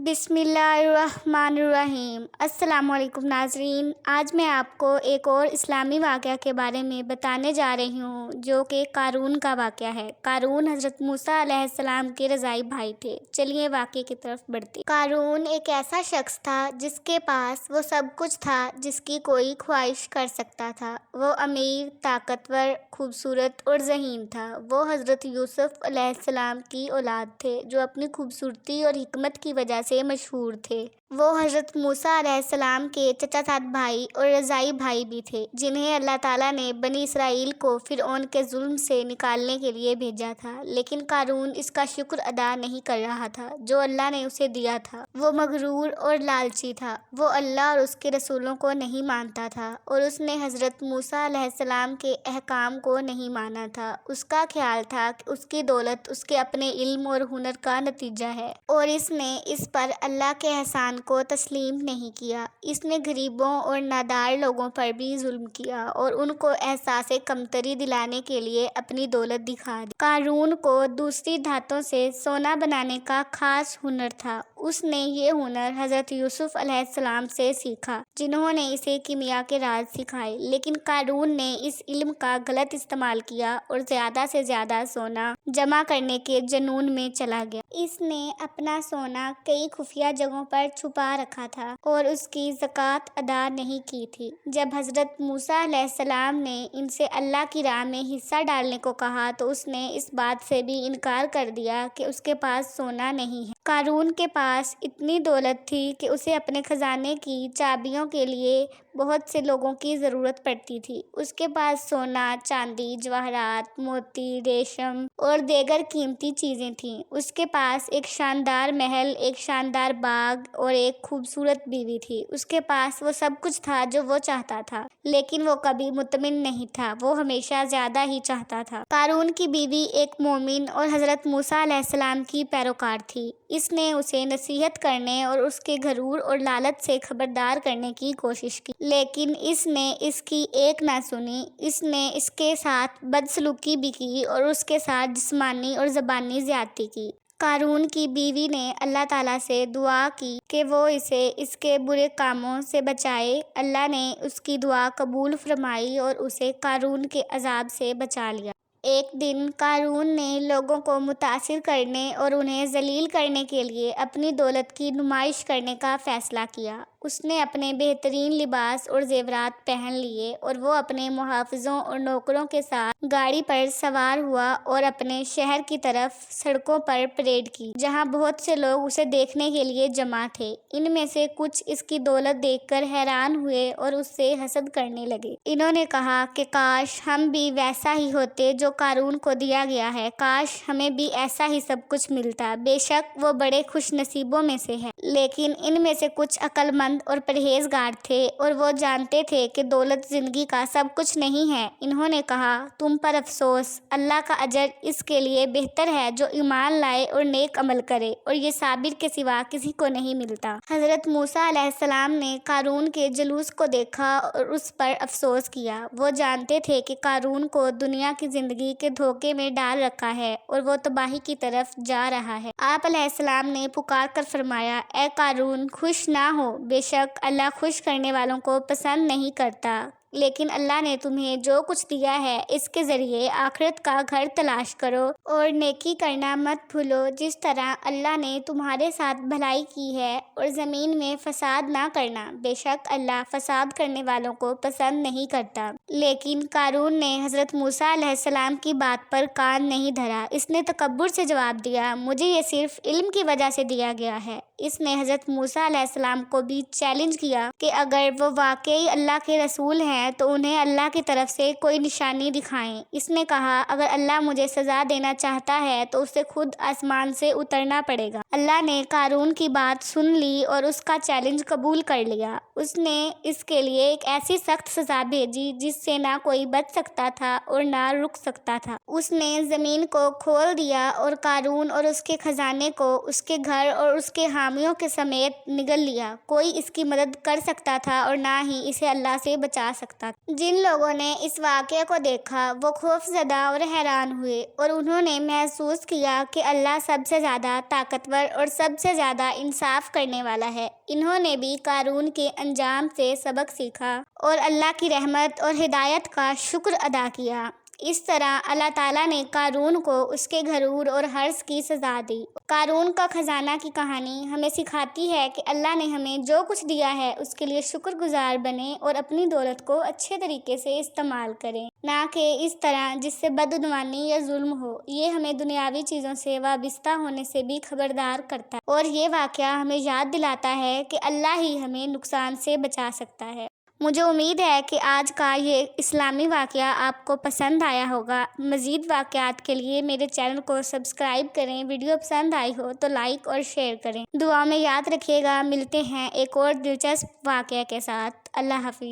بسم اللہ الرحمن الرحیم۔ السلام علیکم ناظرین، آج میں آپ کو ایک اور اسلامی واقعہ کے بارے میں بتانے جا رہی ہوں جو کہ قارون کا واقعہ ہے۔ قارون حضرت موسیٰ علیہ السلام کے رضاعی بھائی تھے۔ چلیے واقعے کی طرف بڑھتے ہیں۔ قارون ایک ایسا شخص تھا جس کے پاس وہ سب کچھ تھا جس کی کوئی خواہش کر سکتا تھا۔ وہ امیر، طاقتور، خوبصورت اور ذہین تھا۔ وہ حضرت یوسف علیہ السلام کی اولاد تھے جو اپنی خوبصورتی اور حکمت کی وجہ سے مشہور تھے۔ وہ حضرت موسیٰ علیہ السلام کے چچا زاد بھائی اور رضاعی بھائی بھی تھے جنہیں اللہ تعالیٰ نے بنی اسرائیل کو فرعون کے ظلم سے نکالنے کے لیے بھیجا تھا، لیکن قارون اس کا شکر ادا نہیں کر رہا تھا جو اللہ نے اسے دیا تھا۔ وہ مغرور اور لالچی تھا۔ وہ اللہ اور اس کے رسولوں کو نہیں مانتا تھا اور اس نے حضرت موسیٰ علیہ السلام کے احکام کو نہیں مانا تھا۔ اس کا خیال تھا کہ اس کی دولت اس کے اپنے علم اور ہنر کا نتیجہ ہے اور اس نے اس پر اللہ کے احسان کو تسلیم نہیں کیا۔ اس نے غریبوں اور نادار لوگوں پر بھی ظلم کیا اور ان کو احساس کمتری دلانے کے لیے اپنی دولت دکھا دی۔ قارون کو دوسری دھاتوں سے سونا بنانے کا خاص ہنر تھا۔ اس نے یہ ہنر حضرت یوسف علیہ السلام سے سیکھا جنہوں نے اسے کیمیا کے راز سکھائے، لیکن قارون نے اس علم کا غلط استعمال کیا اور زیادہ سے زیادہ سونا جمع کرنے کے جنون میں چلا گیا۔ اس نے اپنا سونا کئی خفیہ جگہوں پر چھپا رکھا تھا اور اس کی زکوٰۃ ادا نہیں کی تھی۔ جب حضرت موسیٰ علیہ السلام نے ان سے اللہ کی راہ میں حصہ ڈالنے کو کہا تو اس نے اس بات سے بھی انکار کر دیا کہ اس کے پاس سونا نہیں ہے۔ قارون کے پاس اتنی دولت تھی کہ اسے اپنے خزانے کی چابیوں کے لیے بہت سے لوگوں کی ضرورت پڑتی تھی۔ اس کے پاس سونا، چاندی، جواہرات، موتی، ریشم اور دیگر قیمتی چیزیں تھیں۔ اس کے پاس ایک شاندار محل، ایک شاندار باغ اور ایک خوبصورت بیوی تھی۔ اس کے پاس وہ سب کچھ تھا جو وہ چاہتا تھا، لیکن وہ کبھی مطمئن نہیں تھا۔ وہ ہمیشہ زیادہ ہی چاہتا تھا۔ قارون کی بیوی ایک مومن اور حضرت موسیٰ علیہ السلام کی پیروکار تھی۔ اس نے اسے نصیحت کرنے اور اس کے غرور اور لالچ سے خبردار کرنے کی کوشش کی، لیکن اس نے اس کی ایک نہ سنی۔ اس نے اس کے ساتھ بدسلوکی بھی کی اور اس کے ساتھ جسمانی اور زبانی زیادتی کی۔ قارون کی بیوی نے اللہ تعالیٰ سے دعا کی کہ وہ اسے اس کے برے کاموں سے بچائے۔ اللہ نے اس کی دعا قبول فرمائی اور اسے قارون کے عذاب سے بچا لیا۔ ایک دن قارون نے لوگوں کو متاثر کرنے اور انہیں ذلیل کرنے کے لیے اپنی دولت کی نمائش کرنے کا فیصلہ کیا۔ اس نے اپنے بہترین لباس اور زیورات پہن لیے اور وہ اپنے محافظوں اور نوکروں کے ساتھ گاڑی پر سوار ہوا اور اپنے شہر کی طرف سڑکوں پر پریڈ کی جہاں بہت سے لوگ اسے دیکھنے کے لیے جمع تھے۔ ان میں سے کچھ اس کی دولت دیکھ کر حیران ہوئے اور اس سے حسد کرنے لگے۔ انہوں نے کہا کہ کاش ہم بھی ویسا ہی ہوتے جو قارون کو دیا گیا ہے، کاش ہمیں بھی ایسا ہی سب کچھ ملتا۔ بے شک وہ بڑے خوش نصیبوں میں سے ہیں۔ لیکن ان میں سے کچھ عقل مند اور پرہیزگار تھے اور وہ جانتے تھے کہ دولت زندگی کا سب کچھ نہیں ہے۔ انہوں نے کہا، تم پر افسوس، اللہ کا اجر اس کے لیے بہتر ہے جو ایمان لائے اور نیک عمل کرے، اور یہ صابر کے سوا کسی کو نہیں ملتا۔ حضرت موسیٰ علیہ السلام نے قارون کے جلوس کو دیکھا اور اس پر افسوس کیا۔ وہ جانتے تھے کہ قارون کو دنیا کی زندگی کے دھوکے میں ڈال رکھا ہے اور وہ تباہی کی طرف جا رہا ہے۔ آپ علیہ السلام نے پکار کر فرمایا، اے قارون، خوش نہ ہو، بے شک اللہ خوش کرنے والوں کو پسند نہیں کرتا، لیکن اللہ نے تمہیں جو کچھ دیا ہے اس کے ذریعے آخرت کا گھر تلاش کرو اور نیکی کرنا مت بھولو جس طرح اللہ نے تمہارے ساتھ بھلائی کی ہے، اور زمین میں فساد نہ کرنا، بے شک اللہ فساد کرنے والوں کو پسند نہیں کرتا۔ لیکن قارون نے حضرت موسیٰ علیہ السلام کی بات پر کان نہیں دھرا۔ اس نے تکبر سے جواب دیا، مجھے یہ صرف علم کی وجہ سے دیا گیا ہے۔ اس نے حضرت موسیٰ علیہ السلام کو بھی چیلنج کیا کہ اگر وہ واقعی اللہ کے رسول ہیں تو انہیں اللہ کی طرف سے کوئی نشانی دکھائیں۔ اس نے کہا، اگر اللہ مجھے سزا دینا چاہتا ہے تو اسے خود آسمان سے اترنا پڑے گا۔ اللہ نے قارون کی بات سن لی اور اس کا چیلنج قبول کر لیا۔ اس نے اس کے لیے ایک ایسی سخت سزا بھیجی جس سے نہ کوئی بچ سکتا تھا اور نہ رک سکتا تھا۔ اس نے زمین کو کھول دیا اور قارون اور اس کے خزانے کو، اس کے گھر اور اس کے حامیوں حامیوں کے سمیت نگل لیا۔ کوئی اس کی مدد کر سکتا تھا اور نہ ہی اسے اللہ سے بچا سکتا تھا۔ جن لوگوں نے اس واقعے کو دیکھا وہ خوف زدہ اور حیران ہوئے، اور انہوں نے محسوس کیا کہ اللہ سب سے زیادہ طاقتور اور سب سے زیادہ انصاف کرنے والا ہے۔ انہوں نے بھی قارون کے انجام سے سبق سیکھا اور اللہ کی رحمت اور ہدایت کا شکر ادا کیا۔ اس طرح اللہ تعالیٰ نے قارون کو اس کے غرور اور حرص کی سزا دی۔ قارون کا خزانہ کی کہانی ہمیں سکھاتی ہے کہ اللہ نے ہمیں جو کچھ دیا ہے اس کے لیے شکر گزار بنیں اور اپنی دولت کو اچھے طریقے سے استعمال کریں، نہ کہ اس طرح جس سے بدعنوانی یا ظلم ہو۔ یہ ہمیں دنیاوی چیزوں سے وابستہ ہونے سے بھی خبردار کرتا ہے، اور یہ واقعہ ہمیں یاد دلاتا ہے کہ اللہ ہی ہمیں نقصان سے بچا سکتا ہے۔ مجھے امید ہے کہ آج کا یہ اسلامی واقعہ آپ کو پسند آیا ہوگا۔ مزید واقعات کے لیے میرے چینل کو سبسکرائب کریں۔ ویڈیو پسند آئی ہو تو لائک اور شیئر کریں۔ دعا میں یاد رکھیے گا۔ ملتے ہیں ایک اور دلچسپ واقعہ کے ساتھ۔ اللہ حافظ۔